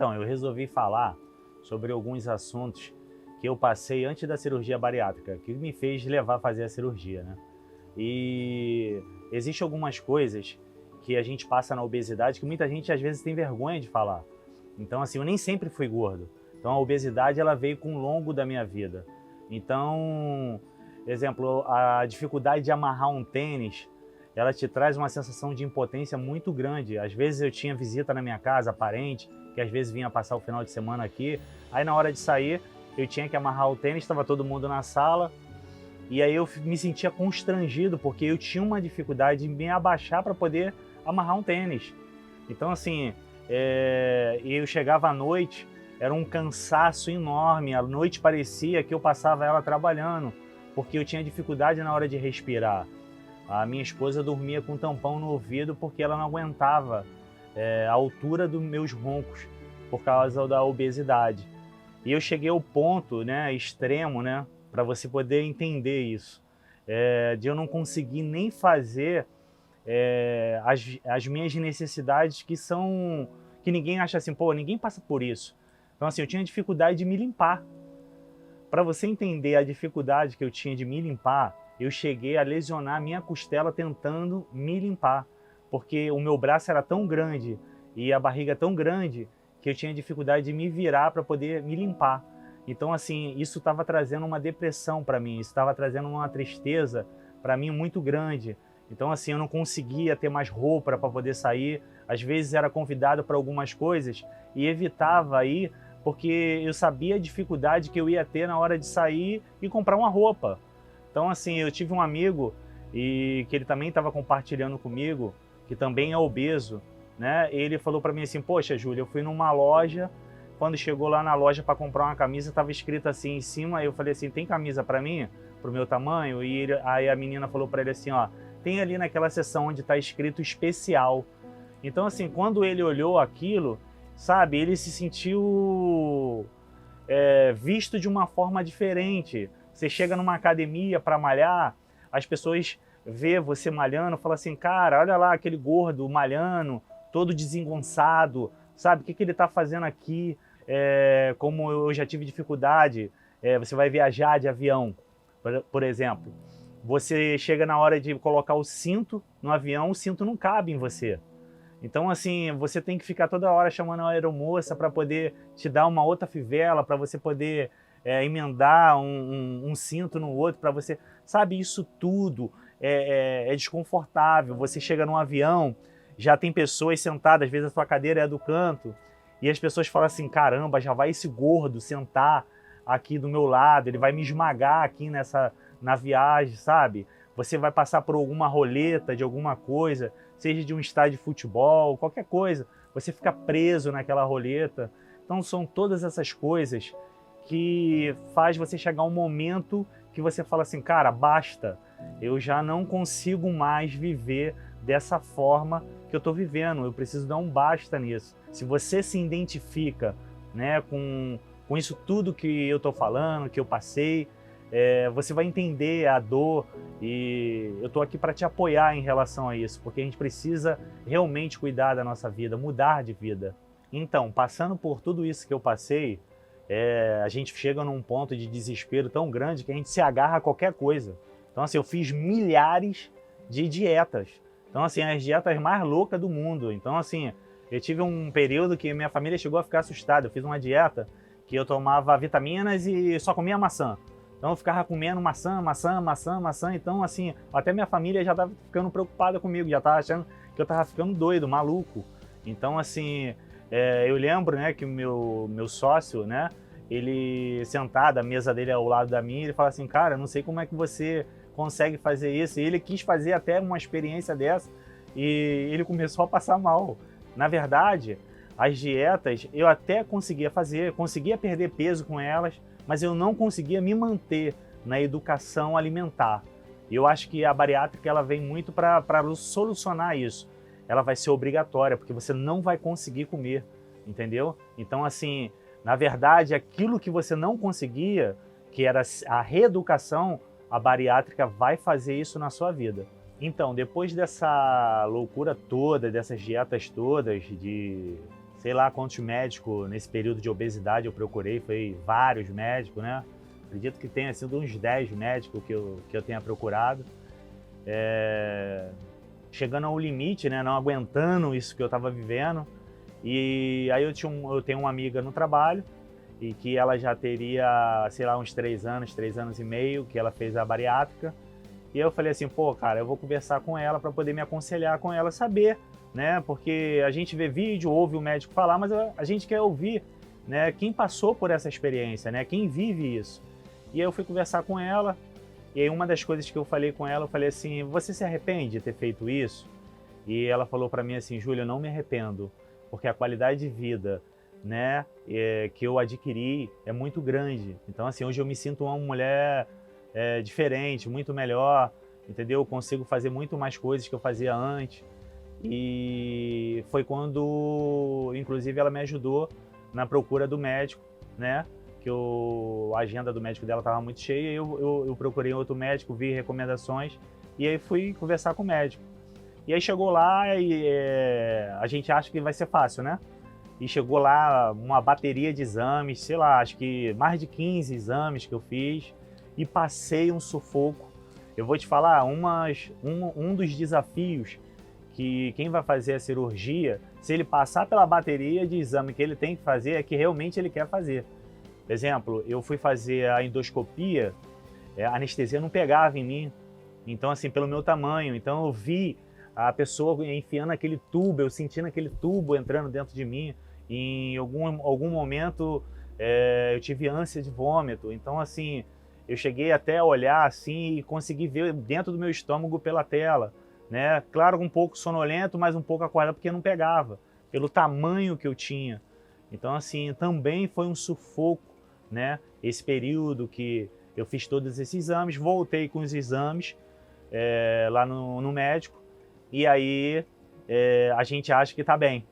Então, eu resolvi falar sobre alguns assuntos que eu passei antes da cirurgia bariátrica, que me fez levar a fazer a cirurgia, né? E existem algumas coisas que a gente passa na obesidade que muita gente às vezes tem vergonha de falar. Então, assim, eu nem sempre fui gordo. Então, a obesidade ela veio com o longo da minha vida. Então, exemplo, a dificuldade de amarrar um tênis, ela te traz uma sensação de impotência muito grande. Às vezes eu tinha visita na minha casa, parente, que às vezes vinha passar o final de semana aqui. Aí na hora de sair, eu tinha que amarrar o tênis, estava todo mundo na sala. E aí eu me sentia constrangido, porque eu tinha uma dificuldade de me abaixar para poder amarrar um tênis. Então assim, eu chegava à noite, era um cansaço enorme, a noite parecia que eu passava ela trabalhando, porque eu tinha dificuldade na hora de respirar. A minha esposa dormia com um tampão no ouvido porque ela não aguentava a altura dos meus roncos por causa da obesidade. E eu cheguei ao ponto, né, extremo, né, para você poder entender isso, de eu não conseguir nem fazer as minhas necessidades que ninguém acha assim, pô, ninguém passa por isso. Então assim, eu tinha dificuldade de me limpar. Para você entender a dificuldade que eu tinha de me limpar, eu cheguei a lesionar a minha costela tentando me limpar, porque o meu braço era tão grande e a barriga tão grande que eu tinha dificuldade de me virar para poder me limpar. Então assim, isso estava trazendo uma depressão para mim, isso estava trazendo uma tristeza para mim muito grande. Então assim, eu não conseguia ter mais roupa para poder sair, às vezes era convidado para algumas coisas e evitava ir, porque eu sabia a dificuldade que eu ia ter na hora de sair e comprar uma roupa. Então assim, eu tive um amigo e que ele também estava compartilhando comigo, que também é obeso, né? Ele falou para mim assim, poxa, Júlio, eu fui numa loja, quando chegou lá na loja para comprar uma camisa, estava escrito assim em cima, eu falei assim, tem camisa para mim? Pro meu tamanho? E aí a menina falou para ele assim, ó, tem ali naquela seção onde está escrito especial. Então assim, quando ele olhou aquilo, sabe, ele se sentiu visto de uma forma diferente. Você chega numa academia para malhar, as pessoas vê você malhando, falam assim, cara, olha lá aquele gordo malhando, todo desengonçado, sabe, o que ele está fazendo aqui? Como eu já tive dificuldade, você vai viajar de avião, por exemplo, você chega na hora de colocar o cinto no avião, o cinto não cabe em você. Então assim, você tem que ficar toda hora chamando a aeromoça para poder te dar uma outra fivela, para você poder emendar um cinto no outro, para você... Sabe, isso tudo é desconfortável. Você chega num avião, já tem pessoas sentadas, às vezes a sua cadeira é do canto, e as pessoas falam assim, caramba, já vai esse gordo sentar aqui do meu lado, ele vai me esmagar aqui na viagem, sabe? Você vai passar por alguma roleta de alguma coisa, seja de um estádio de futebol, qualquer coisa, você fica preso naquela roleta. Então são todas essas coisas que faz você chegar um momento que você fala assim, cara, basta, eu já não consigo mais viver dessa forma que eu estou vivendo, eu preciso dar um basta nisso. Se você se identifica, né, com isso tudo que eu estou falando, que eu passei, você vai entender a dor e eu estou aqui para te apoiar em relação a isso, porque a gente precisa realmente cuidar da nossa vida, mudar de vida. Então, passando por tudo isso que eu passei, a gente chega num ponto de desespero tão grande que a gente se agarra a qualquer coisa. Então assim, eu fiz milhares de dietas. Então assim, as dietas mais loucas do mundo. Então assim, eu tive um período que minha família chegou a ficar assustada. Eu fiz uma dieta que eu tomava vitaminas e só comia maçã. Então eu ficava comendo maçã, maçã, maçã, maçã. Então assim, até minha família já estava ficando preocupada comigo, já estava achando que eu estava ficando doido, maluco. Então assim, eu lembro, né, que o meu sócio, né, ele sentado, a mesa dele ao lado da minha, ele fala assim, cara, não sei como é que você consegue fazer isso. E ele quis fazer até uma experiência dessa e ele começou a passar mal. Na verdade, as dietas eu até conseguia fazer, conseguia perder peso com elas, mas eu não conseguia me manter na educação alimentar. E eu acho que a bariátrica ela vem muito para solucionar isso. Ela vai ser obrigatória, porque você não vai conseguir comer, entendeu? Então, assim, na verdade, aquilo que você não conseguia, que era a reeducação, a bariátrica vai fazer isso na sua vida. Então, depois dessa loucura toda, dessas dietas todas, de sei lá quantos médicos nesse período de obesidade eu procurei, foi vários médicos, né? Acredito que tenha sido uns 10 médicos que eu tenha procurado. Chegando ao limite, né? Não aguentando isso que eu estava vivendo. E aí eu tenho uma amiga no trabalho, e que ela já teria, sei lá, uns 3 anos e meio, que ela fez a bariátrica. E eu falei assim, pô, cara, eu vou conversar com ela para poder me aconselhar com ela, saber, né? Porque a gente vê vídeo, ouve o médico falar, mas a gente quer ouvir, né? Quem passou por essa experiência, né? Quem vive isso. E aí eu fui conversar com ela, e aí uma das coisas que eu falei com ela, eu falei assim, você se arrepende de ter feito isso? E ela falou para mim assim, Júlio, eu não me arrependo, porque a qualidade de vida, né, que eu adquiri é muito grande. Então, assim, hoje eu me sinto uma mulher diferente, muito melhor, entendeu? Eu consigo fazer muito mais coisas que eu fazia antes. E foi quando, inclusive, ela me ajudou na procura do médico, né? Que a agenda do médico dela estava muito cheia, eu procurei outro médico, vi recomendações, e aí fui conversar com o médico. E aí chegou lá e a gente acha que vai ser fácil, né? E chegou lá uma bateria de exames, sei lá, acho que mais de 15 exames que eu fiz, e passei um sufoco. Eu vou te falar, um dos desafios que quem vai fazer a cirurgia, se ele passar pela bateria de exame que ele tem que fazer, é que realmente ele quer fazer. Por exemplo, eu fui fazer a endoscopia, a anestesia não pegava em mim, então assim, pelo meu tamanho, então eu vi a pessoa enfiando aquele tubo, eu sentindo aquele tubo entrando dentro de mim, e em algum momento eu tive ânsia de vômito, então assim, eu cheguei até a olhar assim e consegui ver dentro do meu estômago pela tela, né? Claro, um pouco sonolento, mas um pouco acordado porque não pegava, pelo tamanho que eu tinha. Então assim, também foi um sufoco, né? Esse período que eu fiz todos esses exames, voltei com os exames lá no médico, e aí a gente acha que tá bem.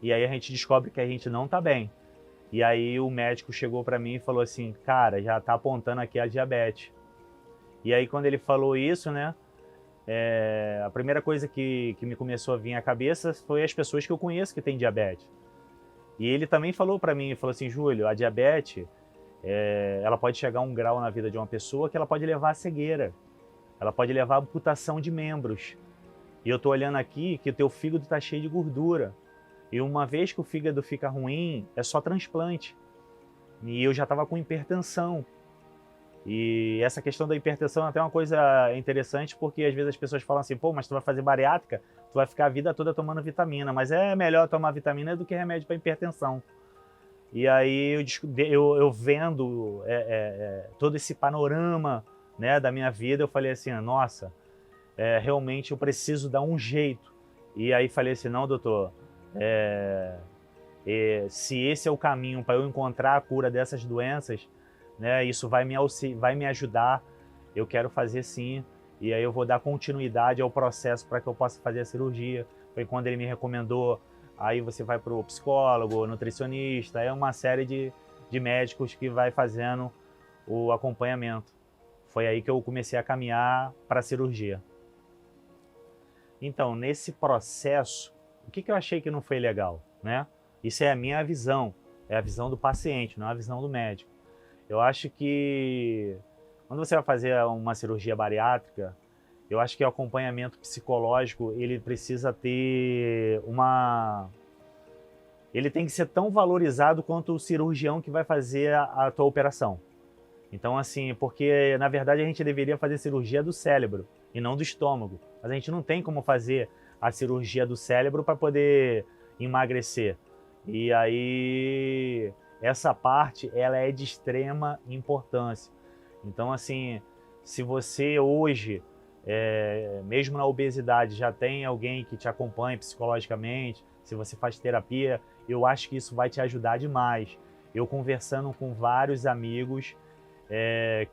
E aí a gente descobre que a gente não tá bem. E aí o médico chegou para mim e falou assim, cara, já tá apontando aqui a diabetes. E aí quando ele falou isso, né, a primeira coisa que me começou a vir à cabeça foi as pessoas que eu conheço que têm diabetes. E ele também falou para mim, falou assim, Júlio, a diabetes, ela pode chegar a um grau na vida de uma pessoa que ela pode levar à cegueira. Ela pode levar à amputação de membros. E eu tô olhando aqui que o teu fígado tá cheio de gordura. E uma vez que o fígado fica ruim, é só transplante. E eu já estava com hipertensão. E essa questão da hipertensão é até uma coisa interessante, porque às vezes as pessoas falam assim, pô, mas tu vai fazer bariátrica, tu vai ficar a vida toda tomando vitamina. Mas é melhor tomar vitamina do que remédio para hipertensão. E aí eu vendo todo esse panorama, né, da minha vida, eu falei assim, nossa, realmente eu preciso dar um jeito. E aí falei assim, não, doutor, se esse é o caminho para eu encontrar a cura dessas doenças, né, isso vai me ajudar, eu quero fazer sim, e aí eu vou dar continuidade ao processo para que eu possa fazer a cirurgia. Foi quando ele me recomendou, aí você vai para o psicólogo, nutricionista, é uma série de médicos que vai fazendo o acompanhamento. Foi aí que eu comecei a caminhar para a cirurgia. Então, nesse processo, o que eu achei que não foi legal, né? Isso é a minha visão, é a visão do paciente, não é a visão do médico. Eu acho que quando você vai fazer uma cirurgia bariátrica, eu acho que o acompanhamento psicológico, ele precisa ter ele tem que ser tão valorizado quanto o cirurgião que vai fazer a tua operação. Então, assim, porque na verdade a gente deveria fazer cirurgia do cérebro e não do estômago. Mas a gente não tem como fazer a cirurgia do cérebro para poder emagrecer. E aí, essa parte, ela é de extrema importância. Então, assim, se você hoje, mesmo na obesidade, já tem alguém que te acompanha psicologicamente, se você faz terapia, eu acho que isso vai te ajudar demais. Eu conversando com vários amigos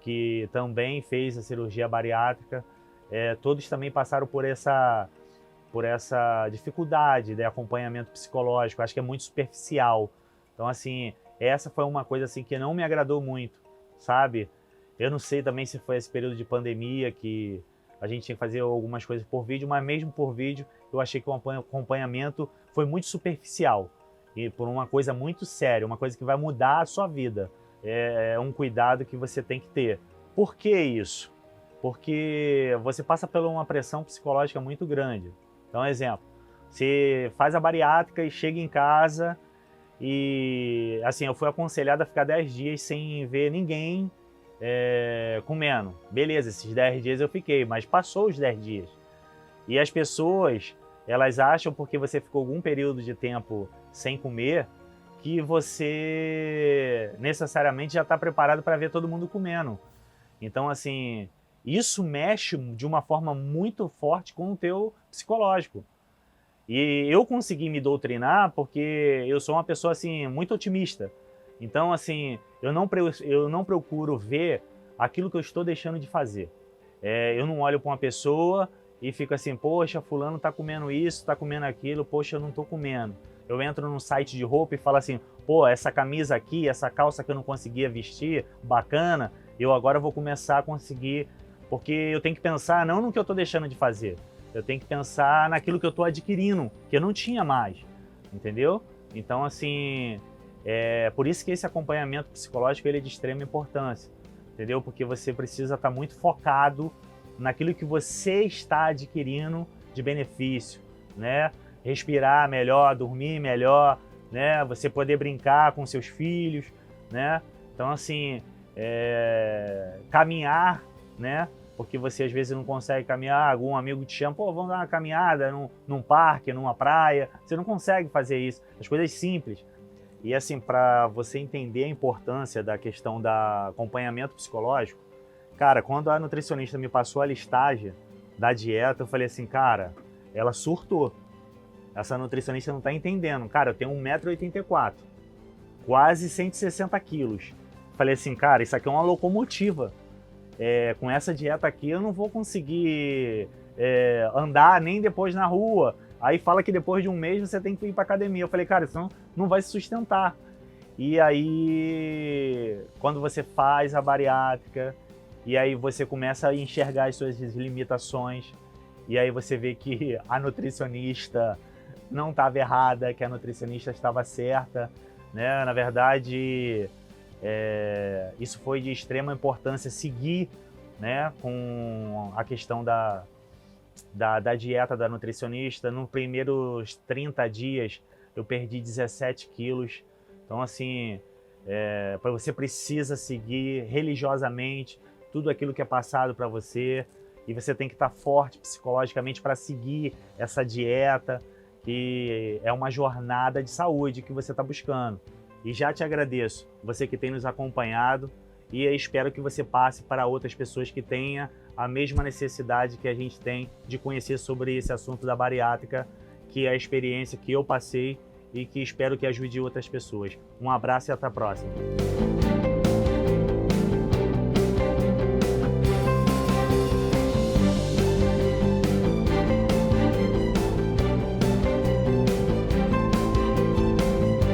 que também fez a cirurgia bariátrica, todos também passaram por essa dificuldade de acompanhamento psicológico. Acho que é muito superficial. Então, assim, essa foi uma coisa assim que não me agradou muito, sabe? Eu não sei também se foi esse período de pandemia que a gente tinha que fazer algumas coisas por vídeo, mas mesmo por vídeo eu achei que o acompanhamento foi muito superficial. e por uma coisa muito séria, uma coisa que vai mudar a sua vida. É um cuidado que você tem que ter. Por que isso? Porque você passa por uma pressão psicológica muito grande. Então, exemplo, você faz a bariátrica e chega em casa e, assim, eu fui aconselhado a ficar 10 dias sem ver ninguém comendo. Beleza, esses 10 dias eu fiquei, mas passou os 10 dias. E as pessoas, elas acham, porque você ficou algum período de tempo sem comer, que você necessariamente já está preparado para ver todo mundo comendo. Então, assim, isso mexe de uma forma muito forte com o teu psicológico. E eu consegui me doutrinar porque eu sou uma pessoa, assim, muito otimista. Então, assim, eu não procuro ver aquilo que eu estou deixando de fazer. Eu não olho para uma pessoa e fico assim, poxa, fulano está comendo isso, está comendo aquilo, poxa, eu não estou comendo. Eu entro num site de roupa e falo assim, pô, essa camisa aqui, essa calça que eu não conseguia vestir, bacana, eu agora vou começar a conseguir, porque eu tenho que pensar não no que eu estou deixando de fazer, eu tenho que pensar naquilo que eu estou adquirindo, que eu não tinha mais, entendeu? Então, assim, por isso que esse acompanhamento psicológico ele é de extrema importância, entendeu? Porque você precisa estar muito focado naquilo que você está adquirindo de benefício, né? Respirar melhor, dormir melhor, né? Você poder brincar com seus filhos, né? Então, assim, caminhar, né? Porque você às vezes não consegue caminhar, algum amigo te chama, pô, vamos dar uma caminhada num parque, numa praia. Você não consegue fazer isso, as coisas simples. E assim, para você entender a importância da questão do acompanhamento psicológico, cara, quando a nutricionista me passou a listagem da dieta, eu falei assim, cara, ela surtou. Essa nutricionista não tá entendendo. Cara, eu tenho 1,84 m, quase 160 quilos. Falei assim, cara, isso aqui é uma locomotiva. Com essa dieta aqui eu não vou conseguir andar nem depois na rua. Aí fala que depois de um mês você tem que ir pra academia. Eu falei, cara, isso não vai se sustentar. E aí, quando você faz a bariátrica, e aí você começa a enxergar as suas limitações, e aí você vê que a nutricionista não estava errada, que a nutricionista estava certa, né? Na verdade, isso foi de extrema importância seguir, né, com a questão da dieta da nutricionista. Nos primeiros 30 dias eu perdi 17 quilos. Então, assim, você precisa seguir religiosamente tudo aquilo que é passado para você, e você tem que estar forte psicologicamente para seguir essa dieta, que é uma jornada de saúde que você está buscando. E já te agradeço, você que tem nos acompanhado, e eu espero que você passe para outras pessoas que tenham a mesma necessidade que a gente tem de conhecer sobre esse assunto da bariátrica, que é a experiência que eu passei e que espero que ajude outras pessoas. Um abraço e até a próxima.